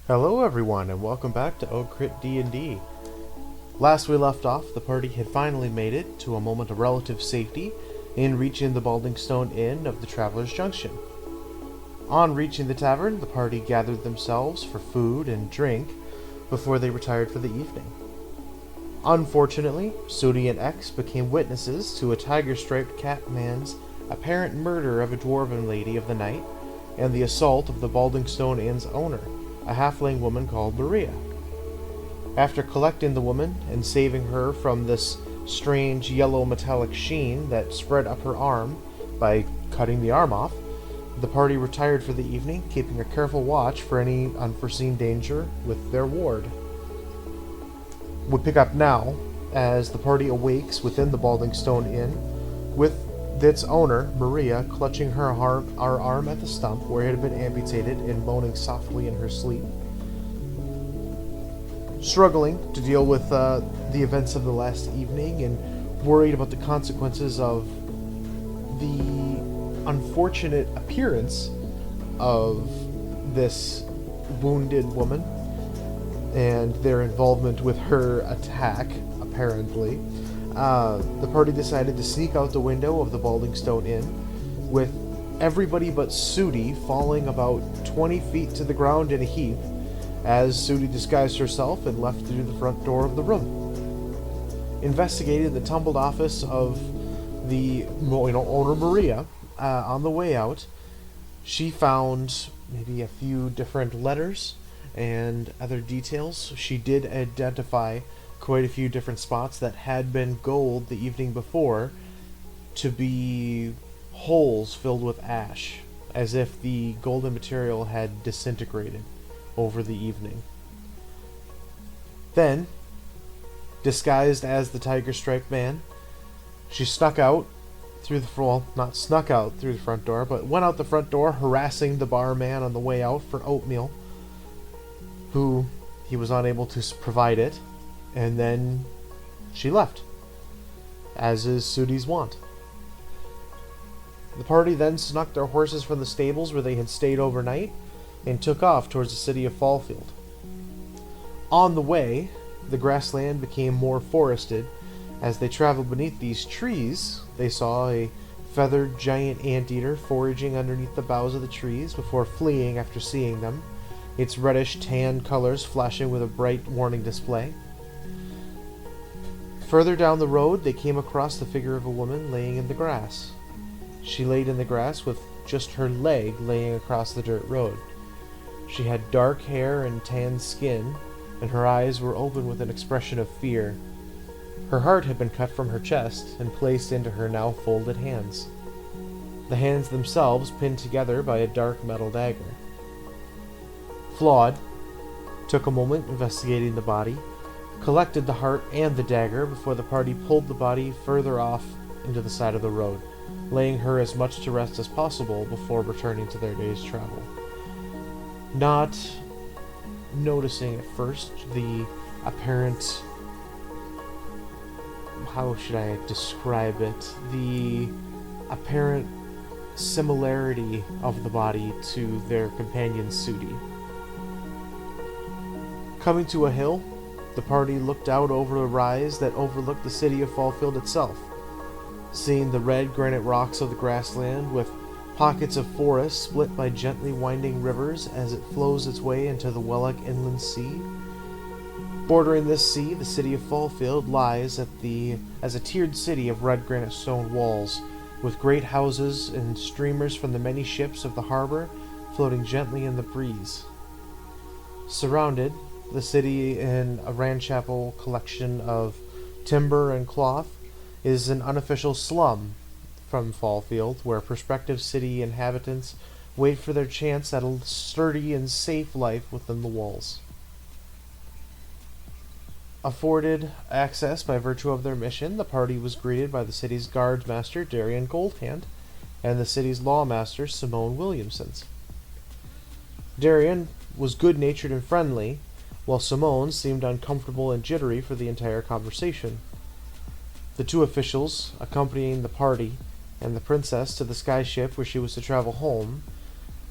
Hello everyone and welcome back to Crit D&D. Last we left off, the party had finally made it to a moment of relative safety in reaching the Baldingstone Inn of the Traveller's Junction. On reaching the tavern, the party gathered themselves for food and drink before they retired for the evening. Unfortunately, Sudi and X became witnesses to a tiger-striped cat man's apparent murder of a dwarven lady of the night and the assault of the Baldingstone Inn's owner, a halfling woman called Maria. After collecting the woman and saving her from this strange yellow metallic sheen that spread up her arm by cutting the arm off, the party retired for the evening, keeping a careful watch for any unforeseen danger with their ward. We pick up now as the party awakes within the Baldingstone Inn, with its owner, Maria, clutching her arm at the stump where it had been amputated and moaning softly in her sleep. Struggling to deal with the events of the last evening and worried about the consequences of the unfortunate appearance of this wounded woman and their involvement with her attack, apparently, the party decided to sneak out the window of the Baldingstone Inn, with everybody but Sudi falling about 20 feet to the ground in a heap, as Sudi disguised herself and left through the front door of the room. Investigating the tumbled office of the owner Maria, on the way out, she found maybe a few different letters and other details. She did identify quite a few different spots that had been gold the evening before to be holes filled with ash, as if the golden material had disintegrated over the evening. Then, disguised as the tiger-striped man, she snuck out through the not snuck out through the front door, but went out the front door, harassing the barman on the way out for oatmeal, who he was unable to provide it. And then she left, as is Sudi's wont. The party then snuck their horses from the stables where they had stayed overnight and took off towards the city of Fallfield. On the way, the grassland became more forested. As they traveled beneath these trees, they saw a feathered giant anteater foraging underneath the boughs of the trees before fleeing after seeing them, its reddish-tan colors flashing with a bright warning display. Further down the road, they came across the figure of a woman laying in the grass. She laid in the grass with just her leg laying across the dirt road. She had dark hair and tan skin, and her eyes were open with an expression of fear. Her heart had been cut from her chest and placed into her now folded hands, the hands themselves pinned together by a dark metal dagger. Flawed took a moment investigating the body, collected the heart and the dagger before the party pulled the body further off into the side of the road, laying her as much to rest as possible before returning to their day's travel. Not noticing at first the apparent, how should I describe it, the apparent similarity of the body to their companion Sudi. Coming to a hill, the party looked out over a rise that overlooked the city of Fallfield itself, seeing the red granite rocks of the grassland with pockets of forest split by gently winding rivers as it flows its way into the Wellock Inland Sea. Bordering this sea, the city of Fallfield lies as a tiered city of red granite stone walls, with great houses and streamers from the many ships of the harbor floating gently in the breeze. Surrounded, the city in a ramshackle collection of timber and cloth is an unofficial slum from Fallfield, where prospective city inhabitants wait for their chance at a sturdy and safe life within the walls. Afforded access by virtue of their mission, the party was greeted by the city's guards master, Darian Goldhand, and the city's lawmaster, Simone Williamson. Darian was good-natured and friendly, while Simone seemed uncomfortable and jittery for the entire conversation. The two officials, accompanying the party and the princess to the skyship where she was to travel home,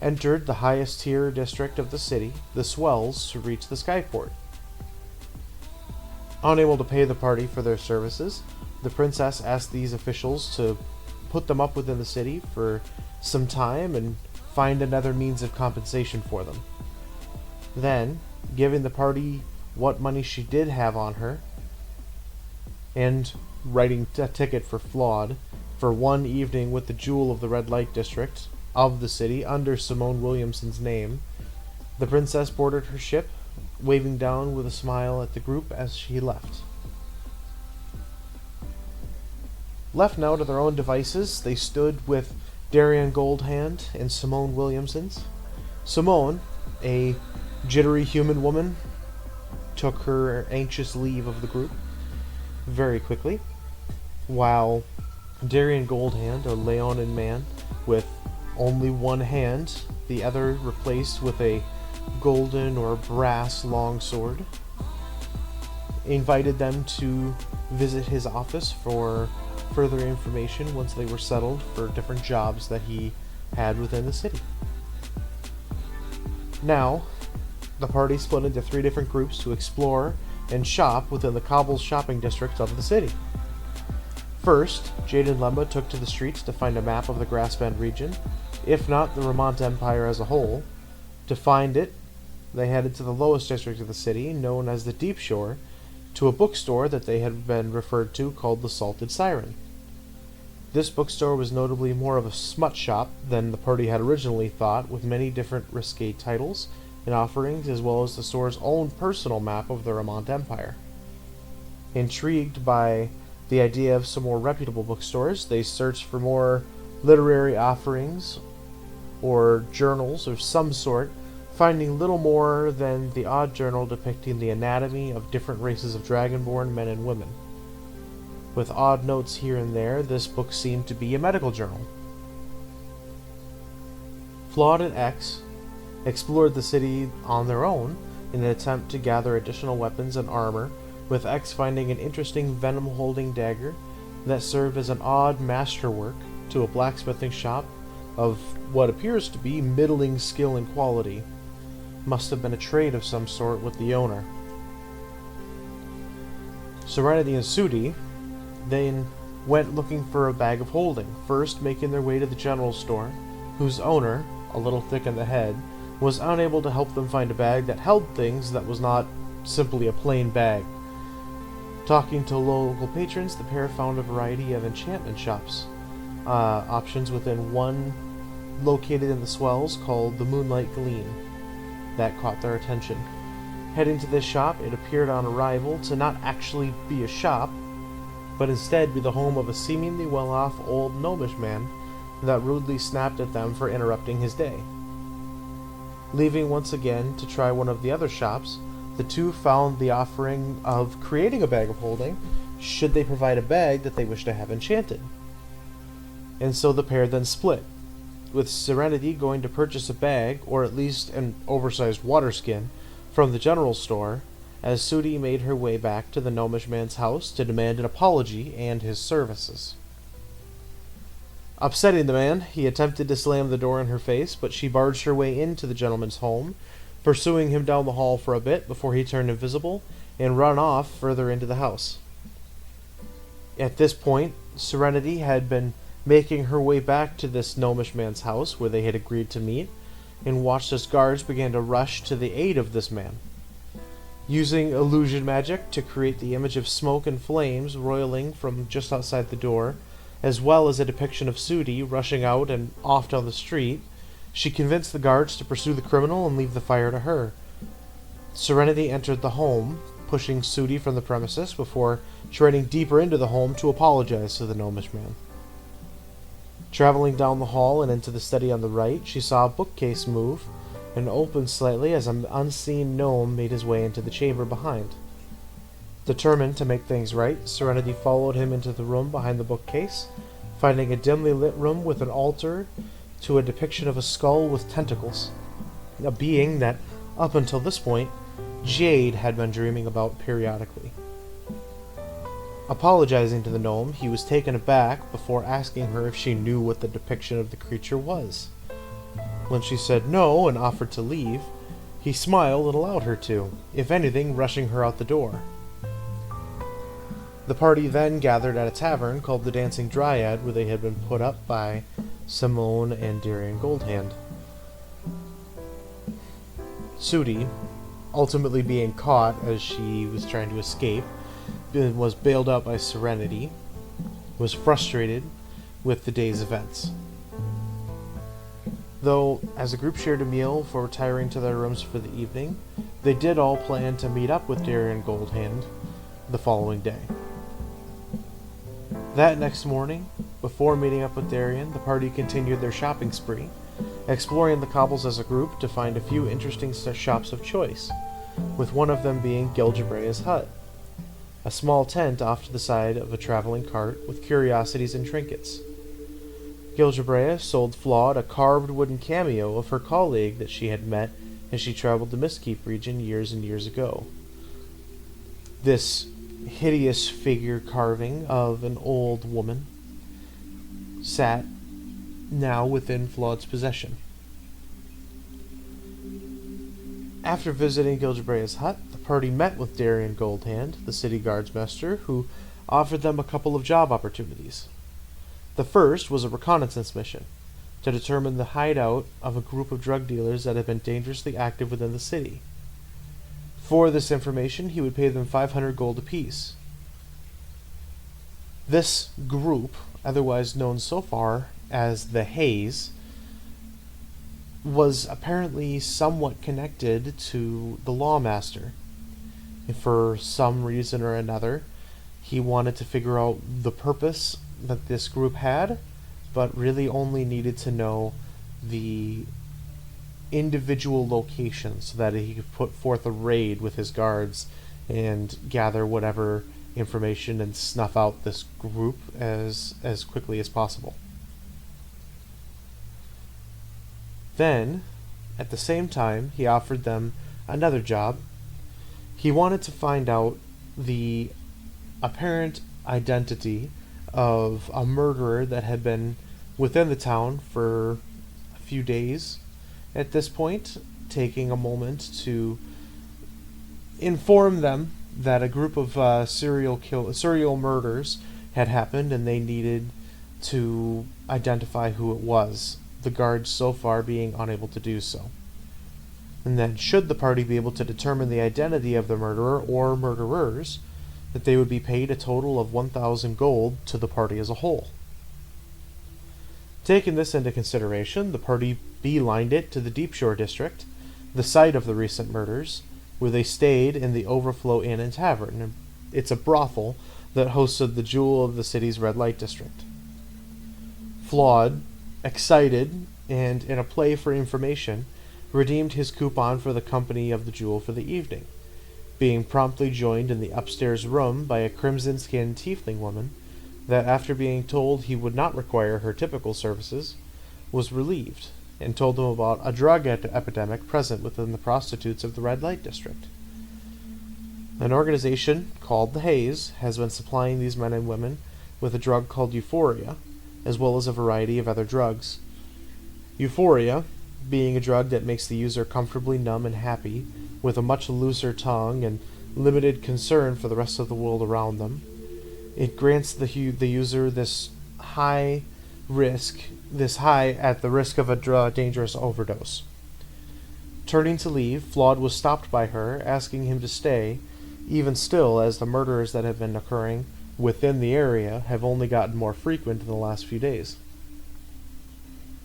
entered the highest tier district of the city, the Swells, to reach the Skyport. Unable to pay the party for their services, the princess asked these officials to put them up within the city for some time and find another means of compensation for them. Then, giving the party what money she did have on her, and writing a ticket for Flawed for one evening with the Jewel of the Red Light District of the city under Simone Williamson's name, the princess boarded her ship, waving down with a smile at the group as she left. Left now to their own devices, they stood with Darian Goldhand and Simone Williamson's. Simone, a jittery human woman, took her anxious leave of the group very quickly, while Darian Goldhand, a Leonin man with only one hand, the other replaced with a golden or brass longsword, invited them to visit his office for further information once they were settled for different jobs that he had within the city. Now, the party split into 3 different groups to explore and shop within the cobbled shopping district of the city. First, Jade and Lemba took to the streets to find a map of the Grassbend region, if not the Remont Empire as a whole. To find it, they headed to the lowest district of the city, known as the Deep Shore, to a bookstore that they had been referred to called the Salted Siren. This bookstore was notably more of a smut shop than the party had originally thought, with many different risque titles and offerings, as well as the store's own personal map of the Remont Empire. Intrigued by the idea of some more reputable bookstores, they searched for more literary offerings or journals of some sort, finding little more than the odd journal depicting the anatomy of different races of dragonborn men and women. With odd notes here and there, this book seemed to be a medical journal. Flawed and X explored the city on their own in an attempt to gather additional weapons and armor, with X finding an interesting venom-holding dagger that served as an odd masterwork to a blacksmithing shop of what appears to be middling skill and quality. Must have been a trade of some sort with the owner. Serenity and Sudi then went looking for a bag of holding, first making their way to the general store, whose owner, a little thick in the head, was unable to help them find a bag that held things that was not simply a plain bag. Talking to local patrons, the pair found a variety of enchantment shops options within one located in the Swells called the Moonlight Gleam that caught their attention. Heading to this shop, it appeared on arrival to not actually be a shop, but instead be the home of a seemingly well-off old gnomish man that rudely snapped at them for interrupting his day. Leaving once again to try one of the other shops, the two found the offering of creating a bag of holding should they provide a bag that they wish to have enchanted. And so the pair then split, with Serenity going to purchase a bag, or at least an oversized water skin, from the general store, as Sudi made her way back to the gnomish man's house to demand an apology and his services. Upsetting the man, he attempted to slam the door in her face, but she barged her way into the gentleman's home, pursuing him down the hall for a bit before he turned invisible and run off further into the house. At this point, Serenity had been making her way back to this gnomish man's house where they had agreed to meet, and watched as guards began to rush to the aid of this man. Using illusion magic to create the image of smoke and flames roiling from just outside the door, as well as a depiction of Sudi rushing out and off down the street, she convinced the guards to pursue the criminal and leave the fire to her. Serenity entered the home, pushing Sudi from the premises before treading deeper into the home to apologize to the gnomish man. Traveling down the hall and into the study on the right, she saw a bookcase move and open slightly as an unseen gnome made his way into the chamber behind. Determined to make things right, Serenity followed him into the room behind the bookcase, finding a dimly lit room with an altar to a depiction of a skull with tentacles, a being that, up until this point, Jade had been dreaming about periodically. Apologizing to the gnome, he was taken aback before asking her if she knew what the depiction of the creature was. When she said no and offered to leave, he smiled and allowed her to, if anything, rushing her out the door. The party then gathered at a tavern called the Dancing Dryad, where they had been put up by Simone and Darian Goldhand. Sudi, ultimately being caught as she was trying to escape, was bailed out by Serenity, was frustrated with the day's events. Though, as a group shared a meal before retiring to their rooms for the evening, they did all plan to meet up with Darian Goldhand the following day. That next morning, before meeting up with Darian, the party continued their shopping spree, exploring the cobbles as a group to find a few interesting shops of choice, with one of them being Gilgebrea's hut, a small tent off to the side of a traveling cart with curiosities and trinkets. Gilgebrea sold Flawed a carved wooden cameo of her colleague that she had met as she traveled the Mistkeep region years and years ago. This hideous figure carving of an old woman sat now within Flawed's possession. After visiting Gilgebrea's hut, the party met with Darian Goldhand, the city guardsmaster, who offered them a couple of job opportunities. The first was a reconnaissance mission, to determine the hideout of a group of drug dealers that had been dangerously active within the city. For this information, he would pay them 500 gold apiece. This group, otherwise known so far as the Haze, was apparently somewhat connected to the Lawmaster. And for some reason or another, he wanted to figure out the purpose that this group had, but really only needed to know the individual locations so that he could put forth a raid with his guards and gather whatever information and snuff out this group as quickly as possible. Then, at the same time, he offered them another job. He wanted to find out the apparent identity of a murderer that had been within the town for a few days at this point, taking a moment to inform them that a group of serial murders had happened and they needed to identify who it was, the guards so far being unable to do so. And then, should the party be able to determine the identity of the murderer or murderers, that they would be paid a total of 1,000 gold to the party as a whole. Taking this into consideration, the party beelined it to the Deep Shore district, the site of the recent murders, where they stayed in the Overflow Inn and Tavern. It's a brothel that hosted the jewel of the city's red light district. Flawed, excited, and in a play for information, redeemed his coupon for the company of the jewel for the evening, being promptly joined in the upstairs room by a crimson-skinned tiefling woman that, after being told he would not require her typical services, was relieved, and told him about a drug epidemic present within the prostitutes of the red light district. An organization called the Haze has been supplying these men and women with a drug called Euphoria, as well as a variety of other drugs. Euphoria, being a drug that makes the user comfortably numb and happy, with a much looser tongue and limited concern for the rest of the world around them. It grants the user this high at the risk of a dangerous overdose. Turning to leave, Flawed was stopped by her, asking him to stay, even still, as the murders that have been occurring within the area have only gotten more frequent in the last few days.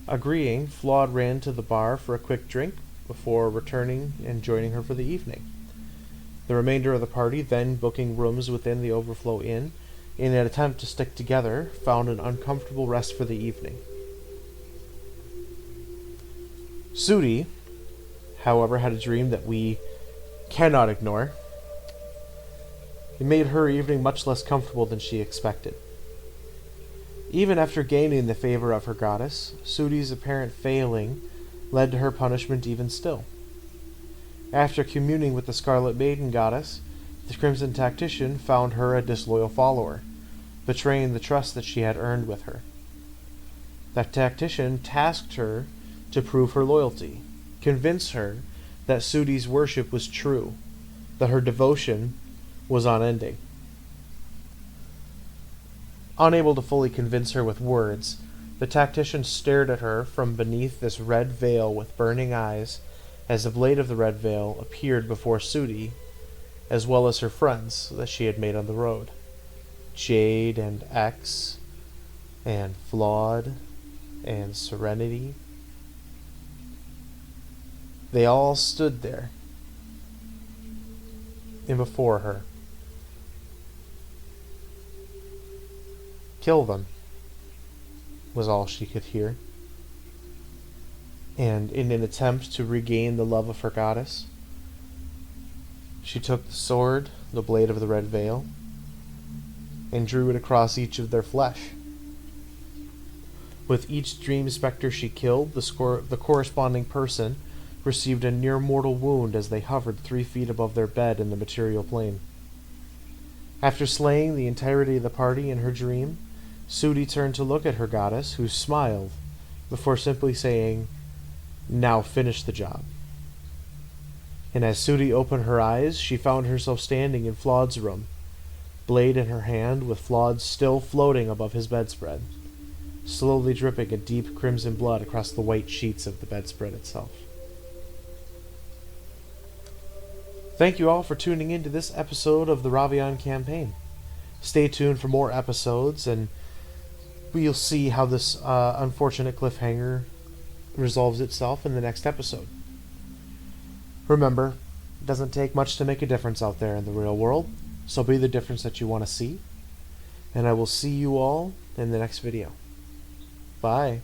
Agreeing, Flawed ran to the bar for a quick drink before returning and joining her for the evening. The remainder of the party, then booking rooms within the Overflow Inn, in an attempt to stick together, found an uncomfortable rest for the evening. Sudi, however, had a dream that we cannot ignore. It made her evening much less comfortable than she expected. Even after gaining the favor of her goddess, Sudi's apparent failing led to her punishment even still. After communing with the Scarlet Maiden goddess, the Crimson Tactician found her a disloyal follower, betraying the trust that she had earned with her. That tactician tasked her to prove her loyalty, convince her that Sudi's worship was true, that her devotion was unending. Unable to fully convince her with words, the tactician stared at her from beneath this red veil with burning eyes as the blade of the red veil appeared before Sudi, as well as her friends that she had made on the road. Jade and X, and Flawed, and Serenity. They all stood there, and before her. Kill them, was all she could hear. And in an attempt to regain the love of her goddess, she took the sword, the blade of the red veil, and drew it across each of their flesh. With each dream specter she killed, the corresponding person received a near-mortal wound as they hovered 3 feet above their bed in the material plane. After slaying the entirety of the party in her dream, Sudi turned to look at her goddess, who smiled, before simply saying, "Now finish the job." And as Sudi opened her eyes, she found herself standing in Flawed's room, blade in her hand, with Flawed still floating above his bedspread, slowly dripping a deep crimson blood across the white sheets of the bedspread itself. Thank you all for tuning in to this episode of the Ravean campaign. Stay tuned for more episodes, and we'll see how this unfortunate cliffhanger resolves itself in the next episode. Remember, it doesn't take much to make a difference out there in the real world, so be the difference that you want to see, and I will see you all in the next video. Bye.